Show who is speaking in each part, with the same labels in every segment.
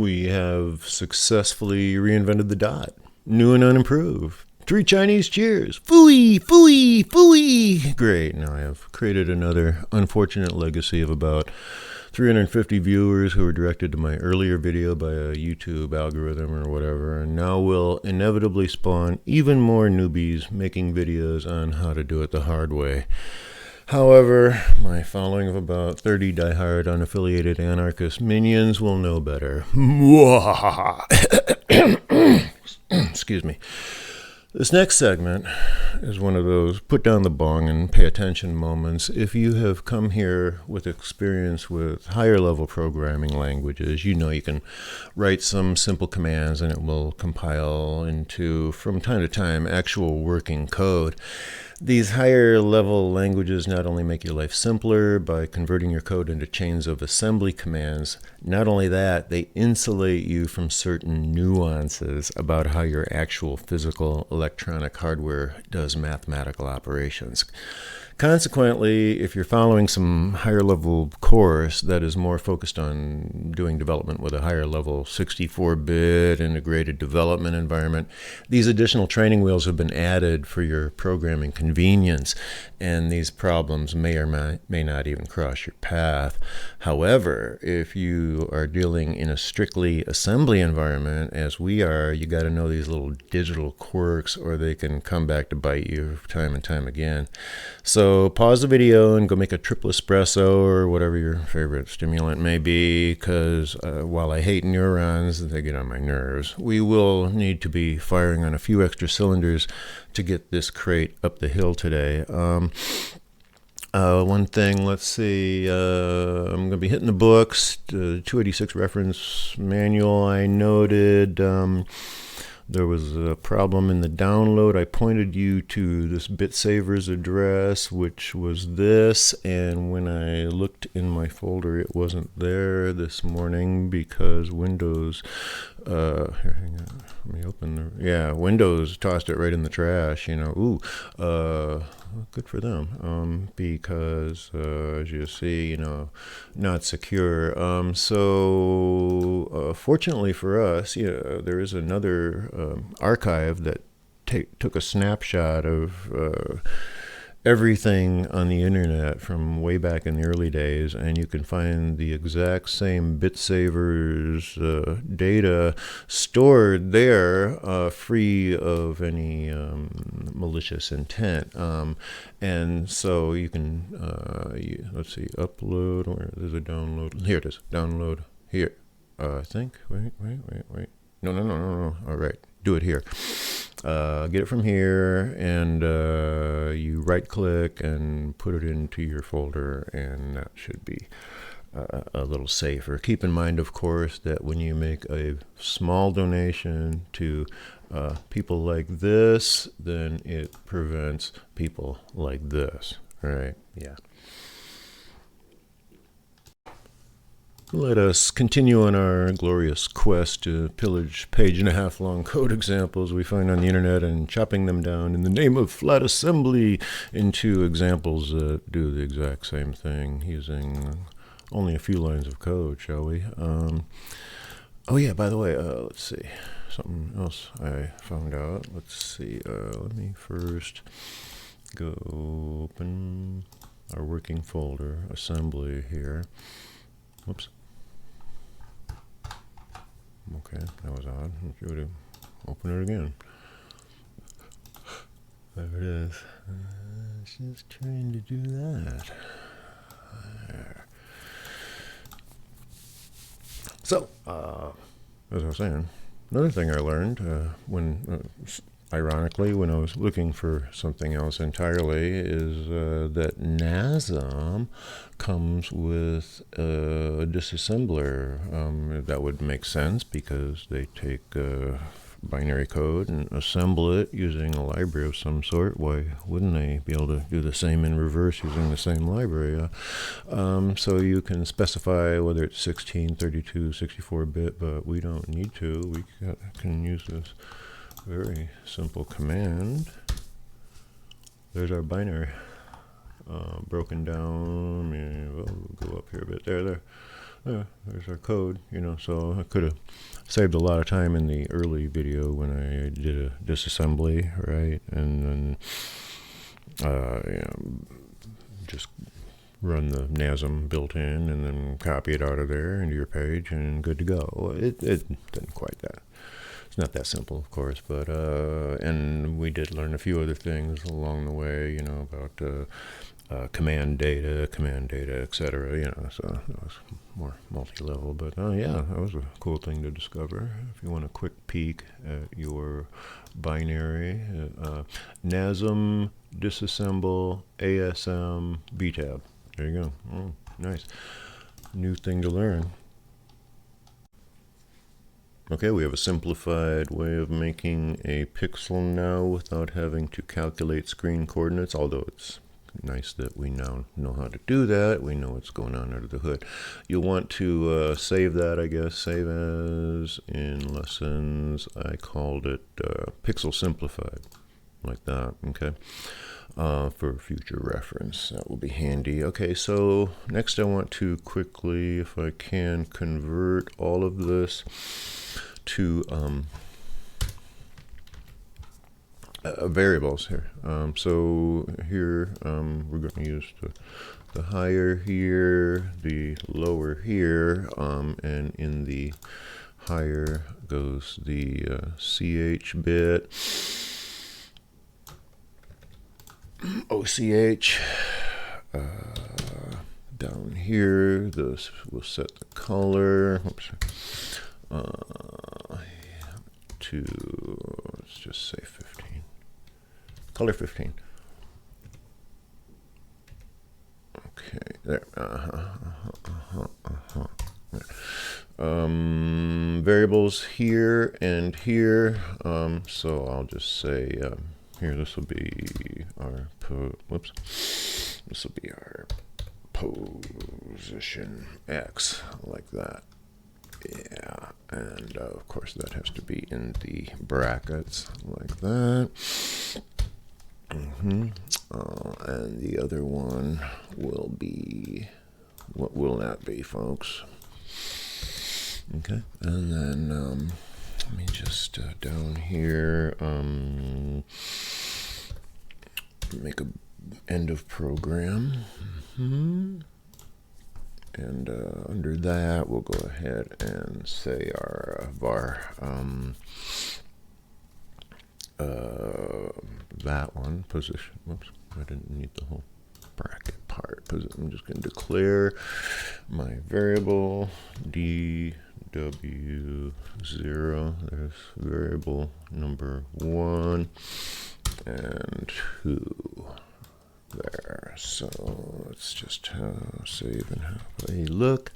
Speaker 1: We have successfully reinvented the dot, new and unimproved. 3 Chinese cheers. Fooey, fooey, fooey. Great. Now I have created another unfortunate legacy of about 350 viewers who were directed to my earlier video by a YouTube algorithm or whatever, and now will inevitably spawn even more newbies making videos on how to do it the hard way. However, my following of about 30 diehard unaffiliated anarchist minions will know better. Excuse me. This next segment is one of those put down the bong and pay attention moments. If you have come here with experience with higher level programming languages, you know you can write some simple commands and it will compile into, from time to time, actual working code. These higher level languages not only make your life simpler by converting your code into chains of assembly commands, not only that, they insulate you from certain nuances about how your actual physical electronic hardware does mathematical operations. Consequently, if you're following some higher level course that is more focused on doing development with a higher level 64-bit integrated development environment, these additional training wheels have been added for your programming convenience, and these problems may or may not even cross your path. However, if you are dealing in a strictly assembly environment, as we are, you got to know these little digital quirks or they can come back to bite you time and time again. So pause the video and go make a triple espresso or whatever your favorite stimulant may be, because while I hate neurons, they get on my nerves. We will need to be firing on a few extra cylinders to get this crate up the hill today. One thing, let's see, I'm going to be hitting the books, 286 reference manual. I noted there was a problem in the download. I pointed you to this BitSaver's address, which was this, and when I looked in my folder, it wasn't there this morning because Windows, here, hang on, let me open Windows tossed it right in the trash, good for them, because, as you see, not secure. Fortunately for us, there is another archive that took a snapshot of everything on the internet from way back in the early days, and you can find the exact same BitSaver's data stored there, free of any malicious intent. And so you can, let's see, upload, or there's a download. Here it is, download here. I think, wait. No. All right, do it here. Get it from here, and you right click and put it into your folder, and that should be a little safer. Keep in mind, of course, that when you make a small donation to people like this, then it prevents people like this, right? Yeah. Let us continue on our glorious quest to pillage page-and-a-half-long code examples we find on the internet and chopping them down in the name of flat assembly into examples that do the exact same thing using only a few lines of code, shall we? Oh yeah, by the way, let's see. Something else I found out. Let's see. Let me first go open our working folder, assembly here. Whoops. Okay, that was odd. Let's go to open it again. There it is. It's just trying to do that. There. So, as I was saying, another thing I learned ironically, when I was looking for something else entirely, is that NASM comes with a disassembler. That would make sense because they take binary code and assemble it using a library of some sort. Why wouldn't they be able to do the same in reverse using the same library? So you can specify whether it's 16, 32, 64-bit, but we don't need to. We can use this very simple command. There's our binary broken down. We'll go up here a bit. There. there's our code, so I could have saved a lot of time in the early video when I did a disassembly, right? And then, just run the NASM built in and then copy it out of there into your page and good to go. Well, it doesn't quite that. It's not that simple, of course, but, and we did learn a few other things along the way, about command data, etc. So that was more multi-level. But yeah, that was a cool thing to discover. If you want a quick peek at your binary, NASM, disassemble, ASM, BTAB. There you go. Oh, nice. New thing to learn. Okay, we have a simplified way of making a pixel now without having to calculate screen coordinates, although it's nice that we now know how to do that. We know what's going on under the hood. You'll want to save that, I guess. Save as in lessons. I called it pixel simplified, like that, okay? For future reference. That will be handy. Okay, so next I want to quickly, if I can, convert all of this to variables here. So here we're going to use the higher here, the lower here, and in the higher goes the CH bit, OCH. Down here, this will set the color. Oops. To, let's just say 15. Color 15. Okay, there. Variables here and here. So I'll just say here. This will be our This will be our position X, like that. Yeah, and of course that has to be in the brackets, like that. And the other one will be, what will that be, folks? Okay, and then let me just down here make a end of program. And under that, we'll go ahead and say our var, that one, position. Whoops, I didn't need the whole bracket part. I'm just going to declare my variable dw0. There's variable number 1 and 2. There. So let's just save and have a look.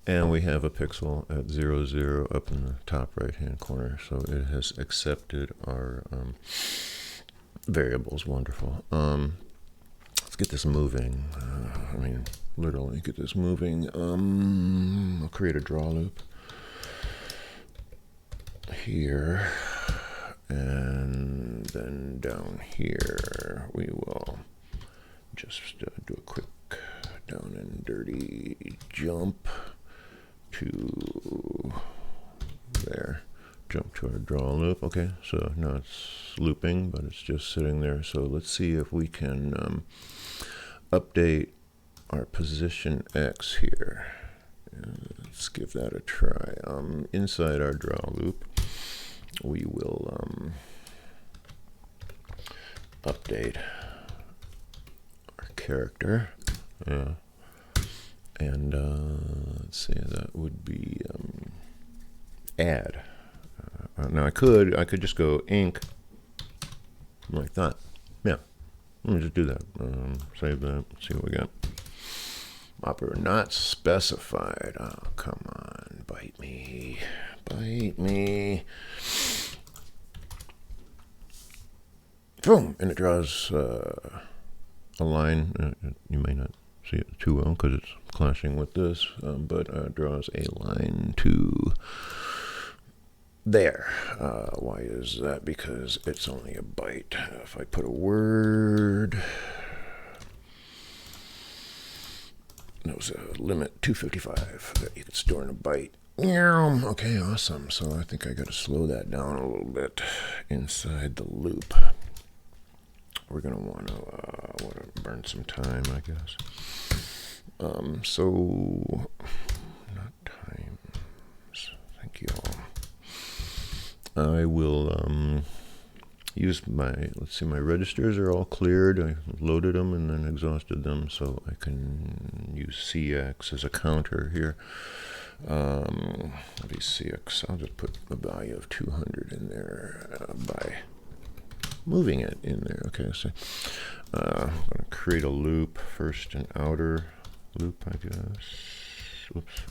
Speaker 1: And we have a pixel at 0, 0 up in the top right hand corner. So it has accepted our variables. Wonderful. Let's get this moving. I mean, literally get this moving. I'll create a draw loop here. And then down here, we will just do a quick down and dirty jump to there. Jump to our draw loop. Okay, so now it's looping, but it's just sitting there. So let's see if we can update our position X here. Let's give that a try. Inside our draw loop, we will update our character, and let's see, that would be add. Now I could just go ink like that. Yeah, let me just do that. Save that. See what we got. Operator not specified. Oh, come on, bite me. Bite me. Boom! And it draws a line. You may not see it too well because it's clashing with this, but draws a line to there. Why is that? Because it's only a byte. If I put a word, That was a limit 255 that you could store in a byte. Okay, awesome. So I think I got to slow that down a little bit inside the loop. We're going to want to burn some time, I guess. So, not times. Thank you all. I will use let's see, my registers are all cleared. I loaded them and then exhausted them, so I can use CX as a counter here. Let me CX. I'll just put a value of 200 in there by moving it in there. Okay, so I'm going to create a loop first, an outer loop, I guess. Oops.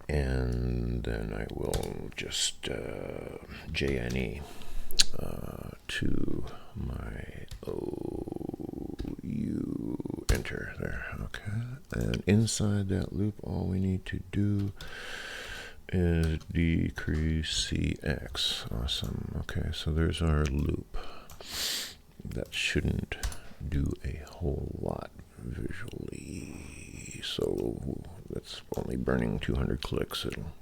Speaker 1: And then I will just JNE to my OU, enter there. Okay, and inside that loop, all we need to do is decrease CX. Awesome. Okay, so there's our loop. That shouldn't do a whole lot visually. So that's only burning 200 clicks. It'll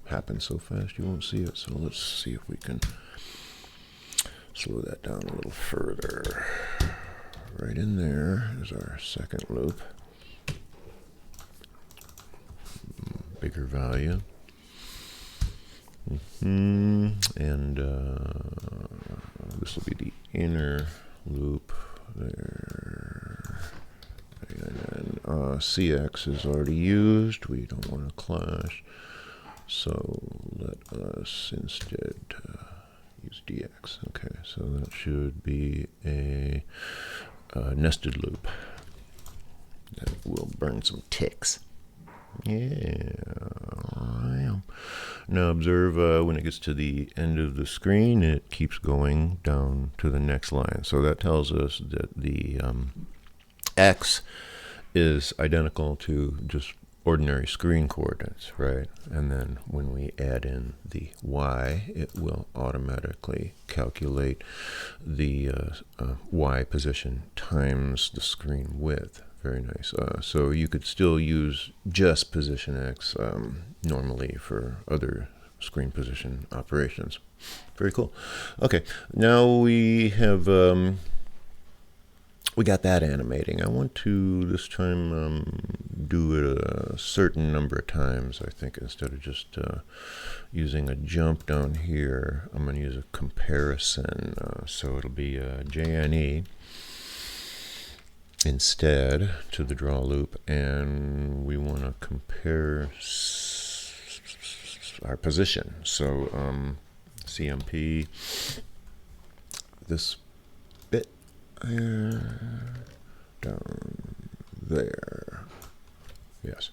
Speaker 1: happen so fast you won't see it. So let's see if we can slow that down a little further. Right in there is our second loop. Bigger value. And this will be the inner loop there. And CX is already used. We don't want to clash. So let us instead use DX. Okay, so that should be a nested loop that will burn some ticks. Yeah. Now observe when it gets to the end of the screen, it keeps going down to the next line. So that tells us that the X is identical to just ordinary screen coordinates, right? And then when we add in the Y, it will automatically calculate the Y position times the screen width. Very nice. So you could still use just position X normally for other screen position operations. Very cool. Okay, now we have we got that animating. I want to this time do it a certain number of times. I think instead of just using a jump down here, I'm going to use a comparison. So it'll be JNE instead to the draw loop, and we want to compare our position. So CMP, this bit down there, yes,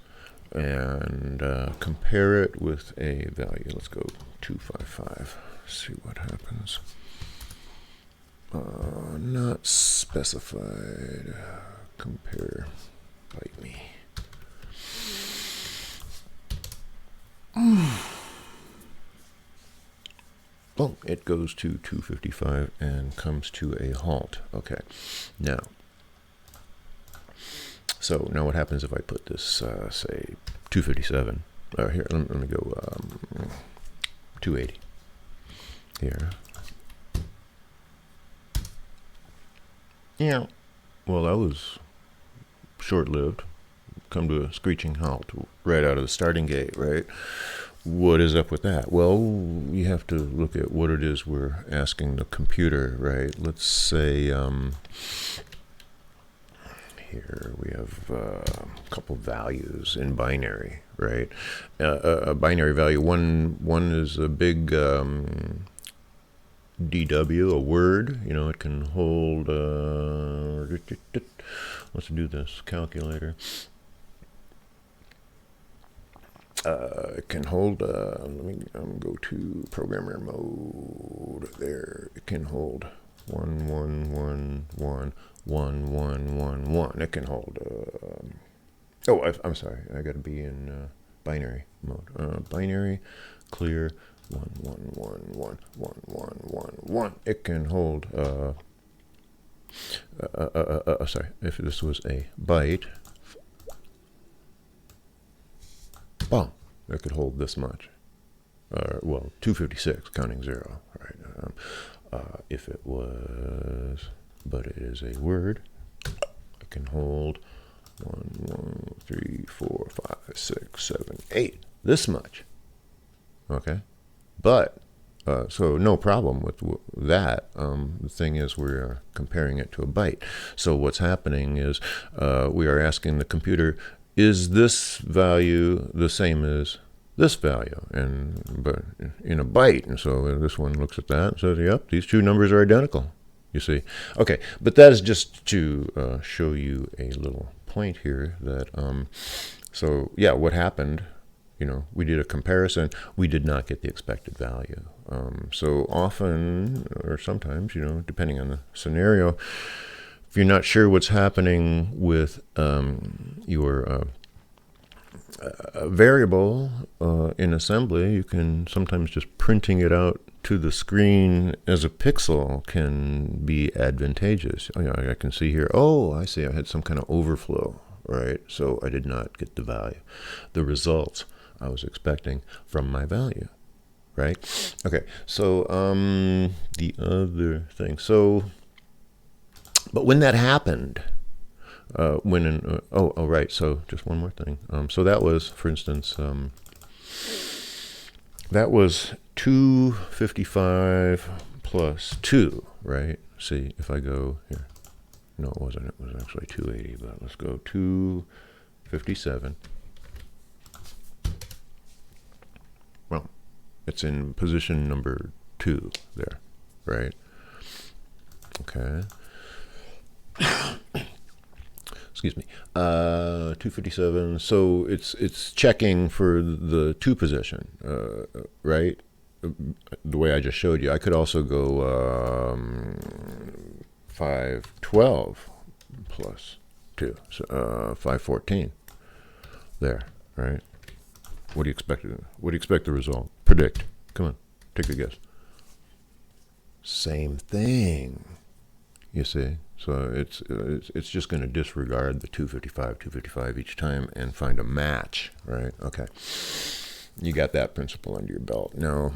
Speaker 1: and compare it with a value. Let's go 255. See what happens. Not specified. Compare. Bite me. Oh, it goes to 255 and comes to a halt. Okay. Now, so now what happens if I put this, say, 257? Here, let me go 280. Here. Yeah. Well, that was short-lived. Come to a screeching halt right out of the starting gate, right? What is up with that? Well, you have to look at what it is we're asking the computer, right? Let's say here we have a couple values in binary, right? A binary value. One is a big DW, a word. You know, it can hold. Let's do this calculator. It can hold. Let me go to programmer mode. There, it can hold 1111111. It can hold. I'm sorry. I got to be in binary mode. Binary, clear. 1111111. It can hold sorry, if this was a byte, boom, it could hold this much. Well, 256, counting 0, right? If it was, but it is a word, it can hold 1, 2, 3, 4, 5, 6, 7, 8, this much. Okay, but so no problem with that. The thing is, we're comparing it to a byte. So what's happening is we are asking the computer, is this value the same as this value? But in a byte. And so this one looks at that and says, yep, these two numbers are identical. You see? Okay, but that is just to show you a little point here that, so yeah, what happened, we did a comparison. We did not get the expected value. So often, or sometimes, depending on the scenario, if you're not sure what's happening with your variable in assembly, you can sometimes just printing it out to the screen as a pixel can be advantageous. I can see here, I see I had some kind of overflow, right? So I did not get the results I was expecting from my value, right? Okay, so the other thing, but when that happened, right, so just one more thing. So that was, for instance, that was 255 plus 2, right? See, if I go here, no, it wasn't. It was actually 280, but let's go 257. Well, it's in position number 2 there, right? Okay. Excuse me. 257. So it's checking for the 2 position, right? The way I just showed you. I could also go 512 plus 2, so 514. There, right? What do you expect? What do you expect the result? Predict. Come on, take a guess. Same thing. You see, so it's just going to disregard the 255 each time and find a match, right? Okay, you got that principle under your belt. Now,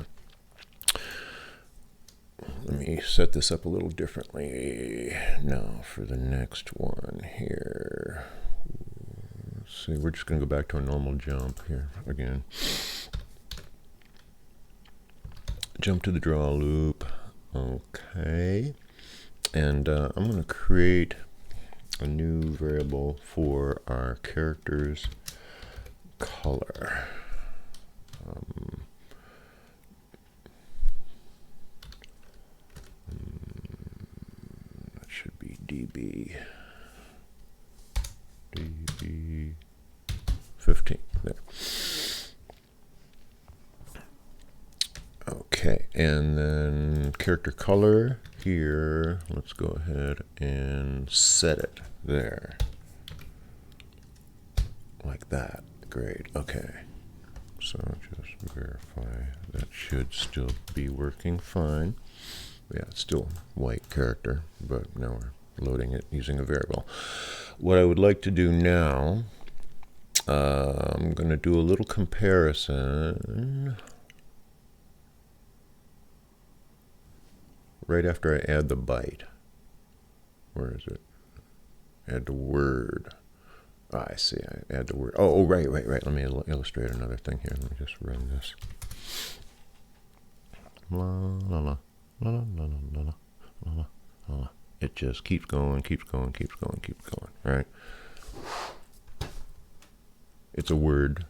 Speaker 1: let me set this up a little differently. Now, for the next one here, let's see, we're just going to go back to a normal jump here again. Jump to the draw loop. Okay. And I'm going to create a new variable for our character's color. That should be db15 there. Okay, and then character color here, let's go ahead and set it there. Like that. Great. Okay. So just verify that should still be working fine. Yeah, it's still white character, but now we're loading it using a variable. What I would like to do now, I'm going to do a little comparison right after I add the byte. Where is it? Add the word. I see. I add the word. Oh, right. Let me illustrate another thing here. Let me just run this. La la la la la la la la la. It just keeps going. Right? It's a word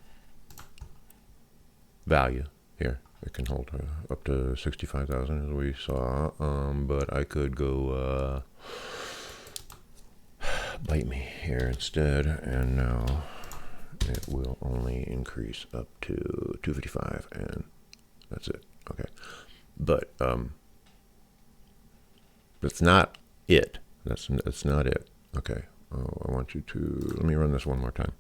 Speaker 1: value here. It can hold up to 65,000 as we saw, but I could go bite me here instead, and now it will only increase up to 255, and that's it. Okay, but that's not it. That's not it. Okay, I want you to let me run this one more time.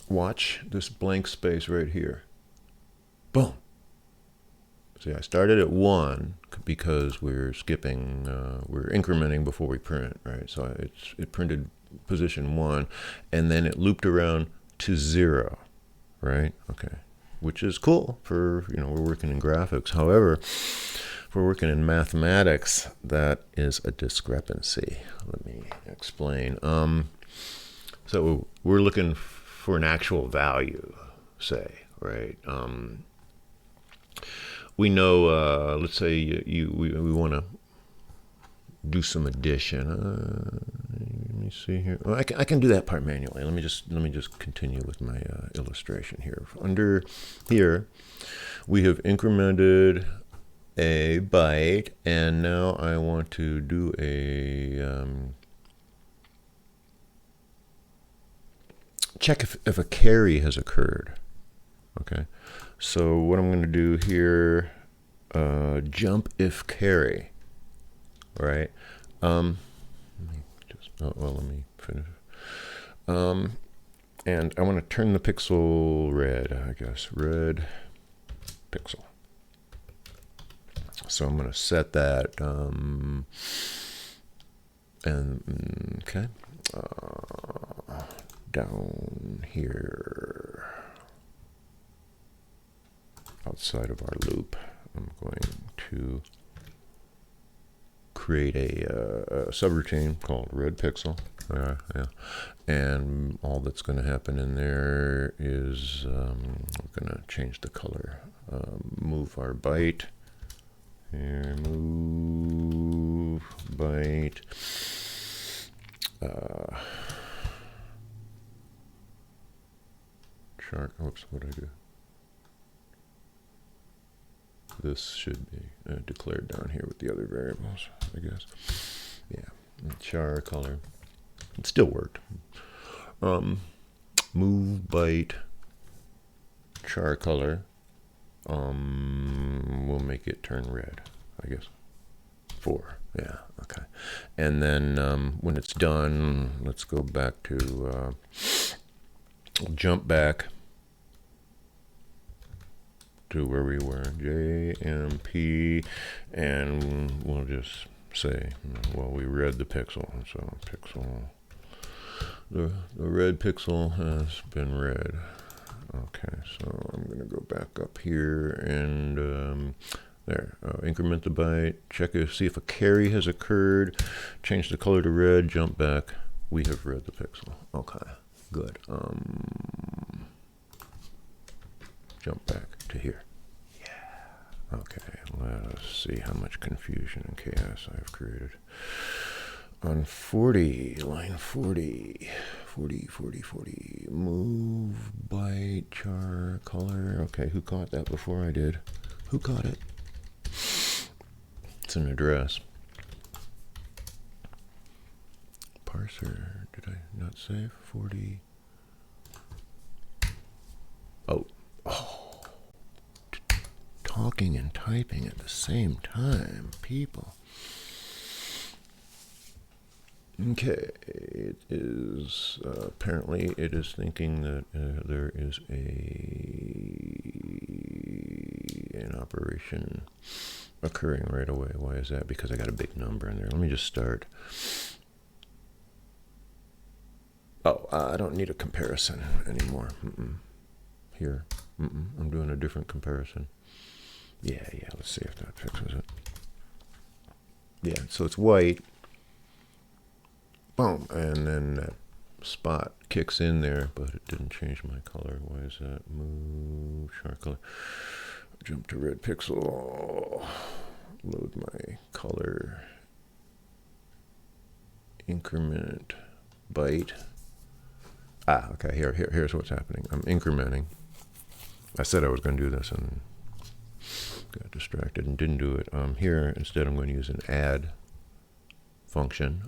Speaker 1: Watch this blank space right here. Boom. See, I started at 1 because we're skipping, we're incrementing before we print, right? So it printed position 1, and then it looped around to 0, right? Okay, which is cool for, we're working in graphics. However, if we're working in mathematics, that is a discrepancy. Let me explain. So we're looking for an actual value, say, right? We know, let's say we want to do some addition. Let me see here. Well, I can do that part manually. Let me just continue with my illustration here. Under here, we have incremented a byte, and now I want to do a check if a carry has occurred. Okay, so what I'm going to do here, jump if carry, right? Let me finish. And I want to turn the pixel red, I guess, red pixel. So I'm going to set that, and okay, down here, outside of our loop, I'm going to create a subroutine called red pixel. And all that's going to happen in there is we're going to change the color, move our byte. Here, move byte. Chart. Oops, what did I do? This should be declared down here with the other variables, I guess. Yeah, char color. It still worked. Move byte. Char color. We'll make it turn red, I guess. 4, yeah, okay. And then when it's done, let's go back to, jump back to where we were, JMP, and we'll just say, well, we read the pixel, so pixel, the red pixel has been read. Okay, so I'm going to go back up here and there, increment the byte, check it, see if a carry has occurred, change the color to red, jump back, we have read the pixel. Okay, good. Jump back to here. Yeah. Okay, let us see how much confusion and chaos I've created. On 40, line 40, move byte char color. Okay, who caught that before I did? Who caught it? It's an address. Parser, did I not save? 40. Oh. Talking and typing at the same time, people. Okay, it is, apparently it is thinking that there is an operation occurring right away. Why is that? Because I got a big number in there. Let me just start. Oh, I don't need a comparison anymore. Here, I'm doing a different comparison. Yeah, let's see if that fixes it. Yeah, so it's white. Boom, and then that spot kicks in there, but it didn't change my color. Why is that? Move, char color. Jump to red pixel. Load my color. Increment byte. Okay, here's what's happening. I'm incrementing. I said I was going to do this and got distracted and didn't do it. Here, instead, I'm going to use an add function.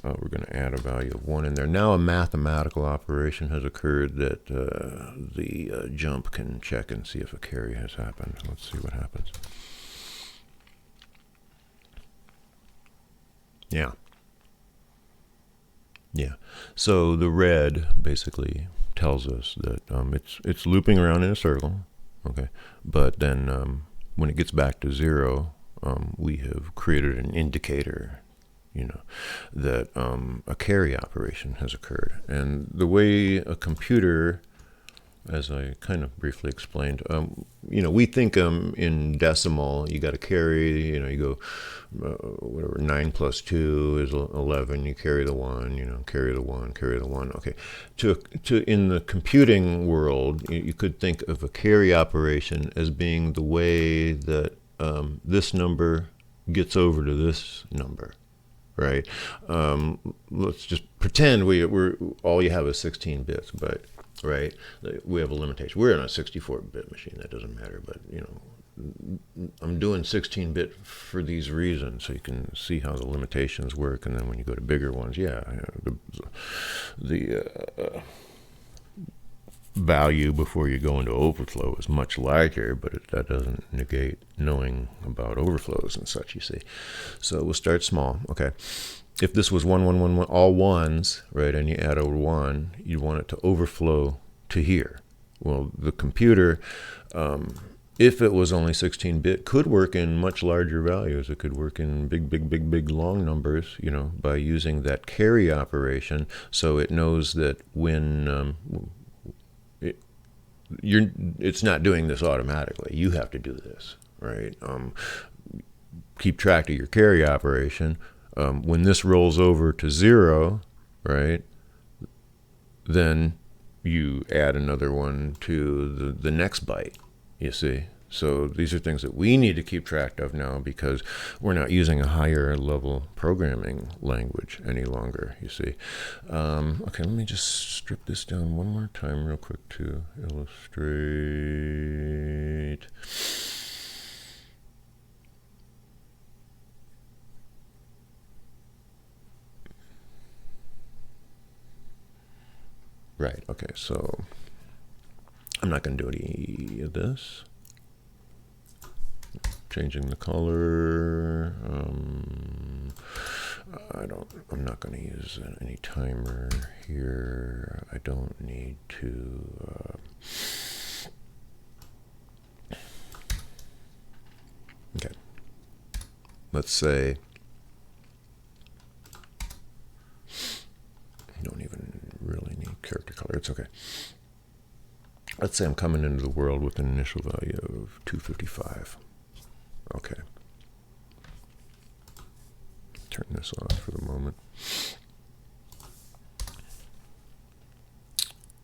Speaker 1: We're going to add a value of 1 in there. Now a mathematical operation has occurred that the jump can check and see if a carry has happened. Let's see what happens. Yeah. So the red basically tells us that it's looping around in a circle. Okay, but then when it gets back to 0, we have created an indicator, that a carry operation has occurred. And the way a computer, as I kind of briefly explained, we think in decimal. You got to carry, you go, whatever, 9 plus 2 is 11. You carry the 1, carry the 1, carry the 1. Okay. In the computing world, you could think of a carry operation as being the way that this number gets over to this number. Right. Let's just pretend we're all you have is 16 bits, but right, we have a limitation. We're in a 64-bit machine. That doesn't matter, but I'm doing 16-bit for these reasons, so you can see how the limitations work. And then when you go to bigger ones, the value before you go into overflow is much larger, but that doesn't negate knowing about overflows and such, you see. So we'll start small. Okay. If this was 1, 1, 1, 1, all ones, right, and you add a 1, you'd want it to overflow to here. Well, the computer, if it was only 16-bit, could work in much larger values. It could work in big long numbers, by using that carry operation. So it knows that when it's not doing this automatically. You have to do this, right? Keep track of your carry operation. When this rolls over to 0, right, then you add another one to the next byte, you see. So these are things that we need to keep track of now because we're not using a higher level programming language any longer, you see. Okay, let me just strip this down one more time real quick to illustrate. Right, okay, so I'm not going to do any of this. Changing the color. I'm not going to use any timer here. I don't need to. Okay. Let's say you don't even really need character color. It's okay. Let's say I'm coming into the world with an initial value of 255. Okay. Turn this off for the moment.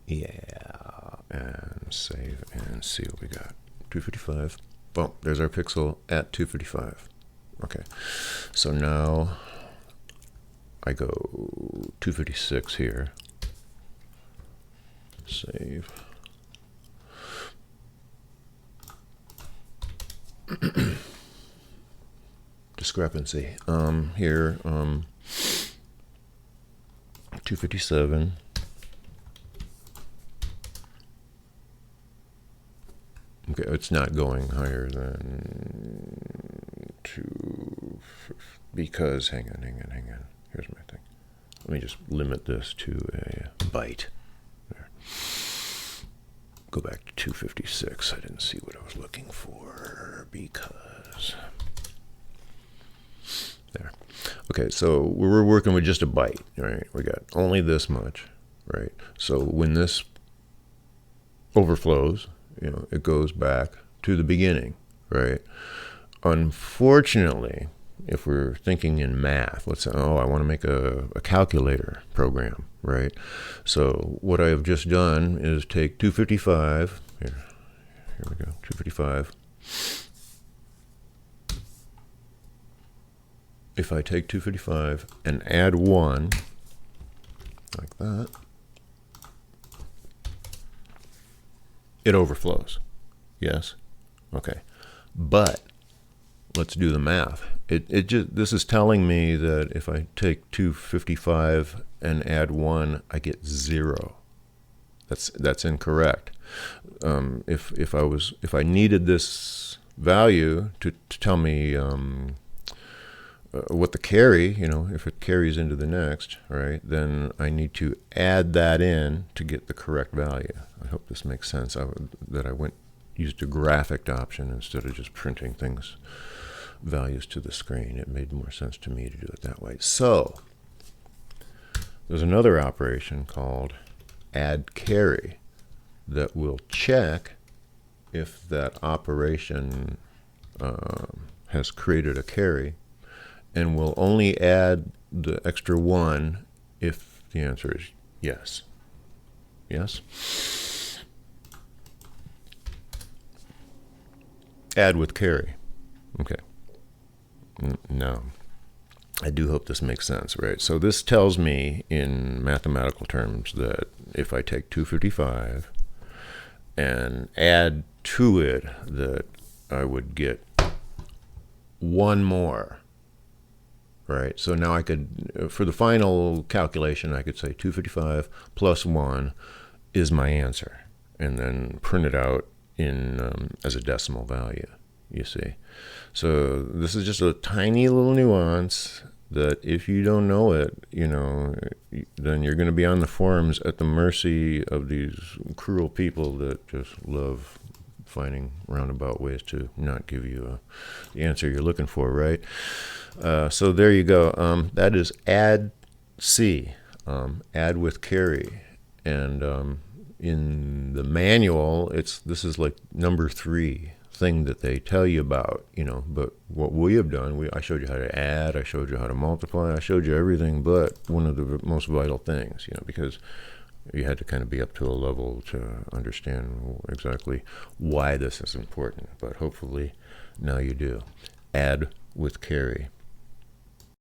Speaker 1: Yeah, and save and see what we got. 255. Boom, there's our pixel at 255. Okay, so now I go 256 here. Save. Discrepancy. Here, 257. Okay, it's not going higher than 2 because, hang on. Here's my thing. Let me just limit this to a byte. There. Go back to 256. I didn't see what I was looking for because there. Okay, so we're working with just a byte, right? We got only this much, right? So when this overflows, it goes back to the beginning, right? Unfortunately, if we're thinking in math, let's say, I want to make a calculator program, right? So what I have just done is take 255, here we go, 255. If I take 255 and add 1, like that, it overflows. Yes? Okay. But let's do the math. This is telling me that if I take 255 and add 1, I get 0. That's incorrect. If I needed this value to tell me what the carry, if it carries into the next, right, then I need to add that in to get the correct value. I hope this makes sense. That I went used a graphic option instead of just printing things, values to the screen. It made more sense to me to do it that way. So there's another operation called add carry that will check if that operation has created a carry, and will only add the extra 1 if the answer is yes. Yes? Add with carry. Okay. No. I do hope this makes sense, right? So this tells me in mathematical terms that if I take 255 and add to it, that I would get 1 more, right? So now I could, for the final calculation, I could say 255 plus 1 is my answer, and then print it out in as a decimal value, you see. So this is just a tiny little nuance that if you don't know it, then you're going to be on the forums at the mercy of these cruel people that just love finding roundabout ways to not give you the answer you're looking for, right? So there you go. That is add C, add with carry. And in the manual, this is like number 3 thing that they tell you about, but what we have done, I showed you how to add, I showed you how to multiply, I showed you everything but one of the most vital things, because you had to kind of be up to a level to understand exactly why this is important. But hopefully now you do. Add with carry.